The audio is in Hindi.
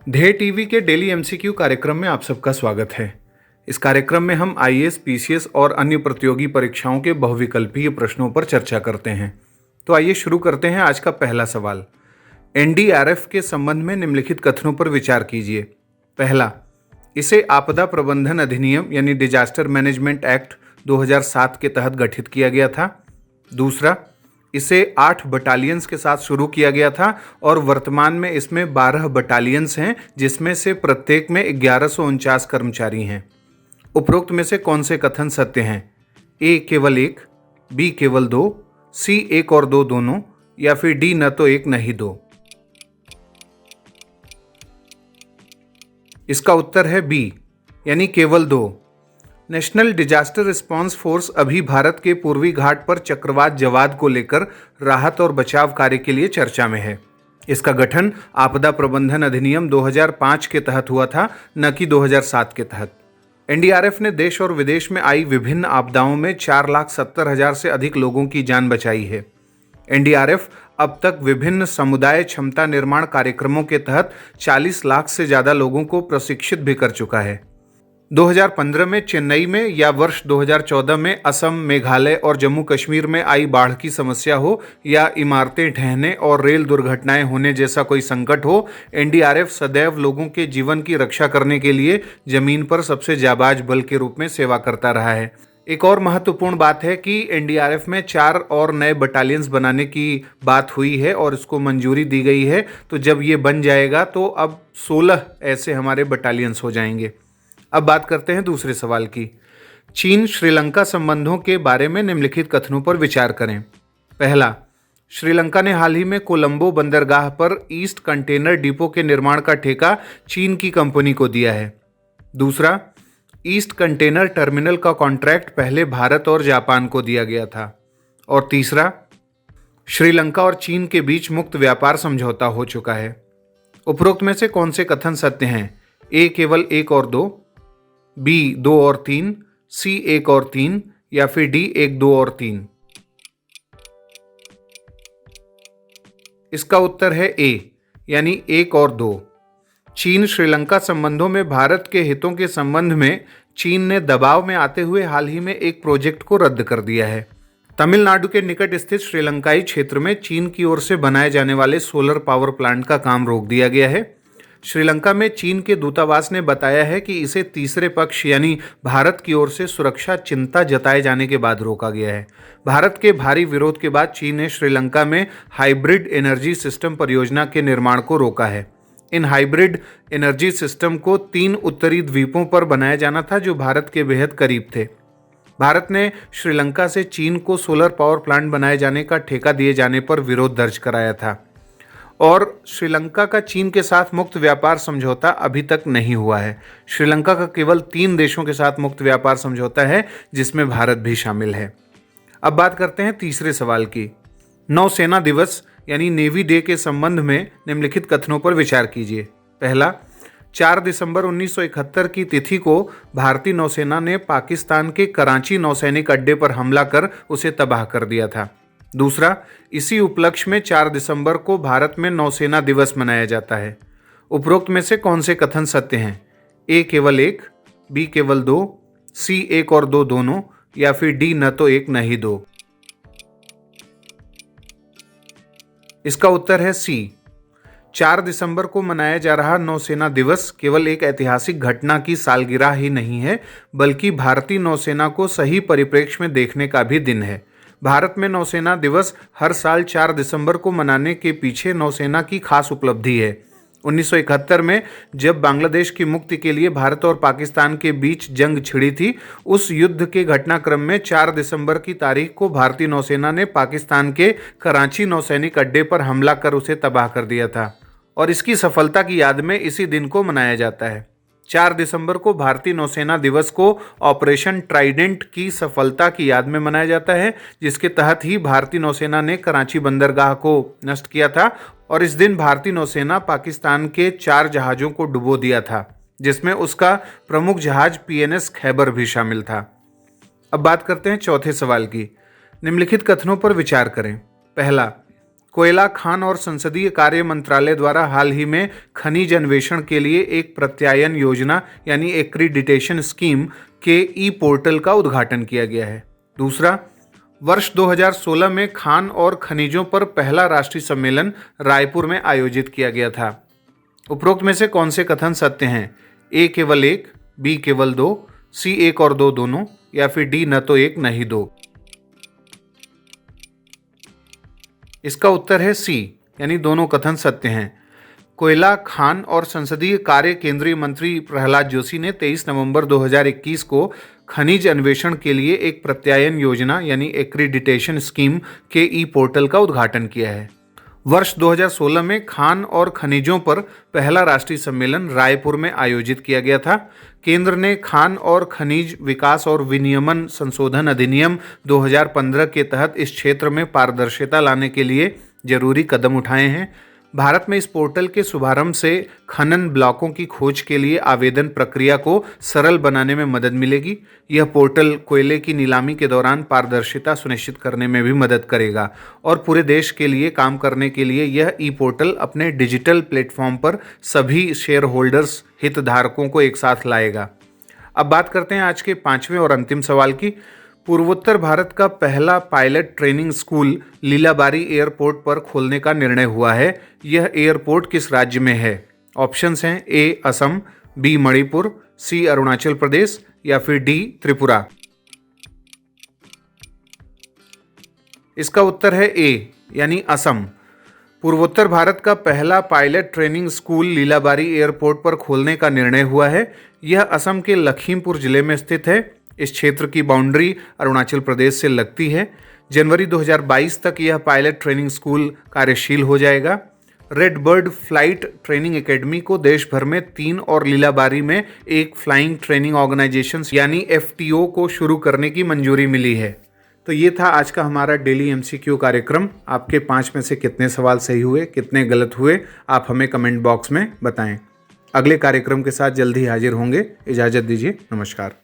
ध्येय टीवी के डेली एमसीक्यू कार्यक्रम में आप सबका स्वागत है। इस कार्यक्रम में हम आईएएस, पीसीएस और अन्य प्रतियोगी परीक्षाओं के बहुविकल्पीय प्रश्नों पर चर्चा करते हैं। तो आइए शुरू करते हैं आज का पहला सवाल। एनडीआरएफ के संबंध में निम्नलिखित कथनों पर विचार कीजिए। पहला, इसे आपदा प्रबंधन अधिनियम यानी डिजास्टर मैनेजमेंट एक्ट 2007 के तहत गठित किया गया था। दूसरा, इसे 8 बटालियंस के साथ शुरू किया गया था और वर्तमान में इसमें 12 बटालियंस हैं, जिसमें से प्रत्येक में 1149 कर्मचारी हैं। उपरोक्त में से कौन से कथन सत्य हैं? ए केवल एक, बी केवल दो, सी एक और दो दोनों, या फिर डी न तो एक न ही दो। इसका उत्तर है बी, यानी केवल दो। नेशनल डिजास्टर रिस्पांस फोर्स अभी भारत के पूर्वी घाट पर चक्रवात जवाद को लेकर राहत और बचाव कार्य के लिए चर्चा में है। इसका गठन आपदा प्रबंधन अधिनियम 2005 के तहत हुआ था, न कि 2007 के तहत। एनडीआरएफ ने देश और विदेश में आई विभिन्न आपदाओं में 4,70,000 से अधिक लोगों की जान बचाई है। एनडीआरएफ अब तक विभिन्न समुदाय क्षमता निर्माण कार्यक्रमों के तहत 40 लाख से ज्यादा लोगों को प्रशिक्षित भी कर चुका है। 2015 में चेन्नई में या वर्ष 2014 में असम, मेघालय और जम्मू कश्मीर में आई बाढ़ की समस्या हो या इमारतें ढहने और रेल दुर्घटनाएं होने जैसा कोई संकट हो, एनडीआरएफ सदैव लोगों के जीवन की रक्षा करने के लिए जमीन पर सबसे जाबाज बल के रूप में सेवा करता रहा है। एक और महत्वपूर्ण बात है कि एनडीआरएफ में 4 और नए बटालियंस बनाने की बात हुई है और इसको मंजूरी दी गई है। तो जब ये बन जाएगा तो अब 16 ऐसे हमारे बटालियंस हो जाएंगे। अब बात करते हैं दूसरे सवाल की। चीन श्रीलंका संबंधों के बारे में निम्नलिखित कथनों पर विचार करें। पहला, श्रीलंका ने हाल ही में कोलंबो बंदरगाह पर ईस्ट कंटेनर डिपो के निर्माण का ठेका चीन की कंपनी को दिया है। दूसरा, ईस्ट कंटेनर टर्मिनल का कॉन्ट्रैक्ट पहले भारत और जापान को दिया गया था। और तीसरा, श्रीलंका और चीन के बीच मुक्त व्यापार समझौता हो चुका है। उपरोक्त में से कौन से कथन सत्य हैं? ए केवल एक और दो, बी 2 और 3, सी 1 और 3, या फिर डी 1, 2 और 3। इसका उत्तर है ए, यानी 1 और 2। चीन श्रीलंका संबंधों में भारत के हितों के संबंध में चीन ने दबाव में आते हुए हाल ही में एक प्रोजेक्ट को रद्द कर दिया है। तमिलनाडु के निकट स्थित श्रीलंकाई क्षेत्र में चीन की ओर से बनाए जाने वाले सोलर पावर प्लांट का काम रोक दिया गया है। श्रीलंका में चीन के दूतावास ने बताया है कि इसे तीसरे पक्ष यानी भारत की ओर से सुरक्षा चिंता जताए जाने के बाद रोका गया है। भारत के भारी विरोध के बाद चीन ने श्रीलंका में हाइब्रिड एनर्जी सिस्टम परियोजना के निर्माण को रोका है। इन हाइब्रिड एनर्जी सिस्टम को 3 उत्तरी द्वीपों पर बनाया जाना था, जो भारत के बेहद करीब थे। भारत ने श्रीलंका से चीन को सोलर पावर प्लांट बनाए जाने का ठेका दिए जाने पर विरोध दर्ज कराया था और श्रीलंका का चीन के साथ मुक्त व्यापार समझौता अभी तक नहीं हुआ है। श्रीलंका का केवल 3 देशों के साथ मुक्त व्यापार समझौता है, जिसमें भारत भी शामिल है। अब बात करते हैं तीसरे सवाल की। नौसेना दिवस यानी नेवी डे के संबंध में निम्नलिखित कथनों पर विचार कीजिए। पहला, 4 दिसंबर 1971 की तिथि को भारतीय नौसेना ने पाकिस्तान के कराची नौसैनिक अड्डे पर हमला कर उसे तबाह कर दिया था। दूसरा, इसी उपलक्ष्य में 4 दिसंबर को भारत में नौसेना दिवस मनाया जाता है। उपरोक्त में से कौन से कथन सत्य हैं? ए केवल एक, बी केवल दो, सी 1 और 2 दोनों, या फिर डी न तो एक न ही दो। इसका उत्तर है सी। 4 दिसंबर को मनाया जा रहा नौसेना दिवस केवल एक ऐतिहासिक घटना की सालगिरह ही नहीं है, बल्कि भारतीय नौसेना को सही परिप्रेक्ष्य में देखने का भी दिन है। भारत में नौसेना दिवस हर साल 4 दिसंबर को मनाने के पीछे नौसेना की खास उपलब्धि है। 1971 में जब बांग्लादेश की मुक्ति के लिए भारत और पाकिस्तान के बीच जंग छिड़ी थी, उस युद्ध के घटनाक्रम में 4 दिसंबर की तारीख को भारतीय नौसेना ने पाकिस्तान के कराची नौसैनिक अड्डे पर हमला कर उसे तबाह कर दिया था और इसकी सफलता की याद में इसी दिन को मनाया जाता है। 4 दिसंबर को भारतीय नौसेना दिवस को ऑपरेशन ट्राइडेंट की सफलता की याद में मनाया जाता है, जिसके तहत ही भारतीय नौसेना ने कराची बंदरगाह को नष्ट किया था और इस दिन भारतीय नौसेना पाकिस्तान के 4 जहाज़ों को डुबो दिया था, जिसमें उसका प्रमुख जहाज पीएनएस खैबर भी शामिल था। अब बात करते हैं चौथे सवाल की। निम्नलिखित कथनों पर विचार करें। पहला, कोयला खान और संसदीय कार्य मंत्रालय द्वारा हाल ही में खनिज अन्वेषण के लिए एक प्रत्यायन योजना यानी एक्रीडिटेशन स्कीम के ई पोर्टल का उद्घाटन किया गया है। दूसरा, वर्ष 2016 में खान और खनिजों पर पहला राष्ट्रीय सम्मेलन रायपुर में आयोजित किया गया था। उपरोक्त में से कौन से कथन सत्य हैं? ए केवल एक, बी केवल दो, सी एक और दो दोनों, या फिर डी न तो एक न ही दो। इसका उत्तर है सी, यानी दोनों कथन सत्य हैं। कोयला खान और संसदीय कार्य केंद्रीय मंत्री प्रहलाद जोशी ने 23 नवंबर 2021 को खनिज अन्वेषण के लिए एक प्रत्यायन योजना यानी एक्रीडिटेशन स्कीम के ई पोर्टल का उद्घाटन किया है। वर्ष 2016 में खान और खनिजों पर पहला राष्ट्रीय सम्मेलन रायपुर में आयोजित किया गया था। केंद्र ने खान और खनिज विकास और विनियमन संशोधन अधिनियम 2015 के तहत इस क्षेत्र में पारदर्शिता लाने के लिए जरूरी कदम उठाए हैं। भारत में इस पोर्टल के शुभारंभ से खनन ब्लॉकों की खोज के लिए आवेदन प्रक्रिया को सरल बनाने में मदद मिलेगी। यह पोर्टल कोयले की नीलामी के दौरान पारदर्शिता सुनिश्चित करने में भी मदद करेगा और पूरे देश के लिए काम करने के लिए यह ई पोर्टल अपने डिजिटल प्लेटफॉर्म पर सभी शेयर होल्डर्स हितधारकों को एक साथ लाएगा। अब बात करते हैं आज के 5वें और अंतिम सवाल की। पूर्वोत्तर भारत का पहला pilot training school Lilabari airport पर खोलने का निर्णय हुआ है। यह एयरपोर्ट किस राज्य में है? ऑप्शंस हैं ए असम, बी मणिपुर, सी अरुणाचल प्रदेश या फिर डी त्रिपुरा। इसका उत्तर है ए, यानी असम। पूर्वोत्तर भारत का पहला pilot training school Lilabari airport पर खोलने का निर्णय हुआ है। यह असम के लखीमपुर जिले में स्थित है। इस क्षेत्र की बाउंड्री अरुणाचल प्रदेश से लगती है। जनवरी 2022 तक यह पायलट ट्रेनिंग स्कूल कार्यशील हो जाएगा। Red bird flight training academy को देश भर में 3 और लीलाबारी में एक फ्लाइंग ट्रेनिंग ऑर्गेनाइजेशन यानी FTO को शुरू करने की मंजूरी मिली है। तो ये था आज का हमारा डेली MCQ कार्यक्रम। आपके 5 में से कितने सवाल सही हुए, कितने गलत हुए, आप हमें कमेंट बॉक्स में बताएं। अगले कार्यक्रम के साथ जल्द ही हाजिर होंगे। इजाज़त दीजिए, नमस्कार।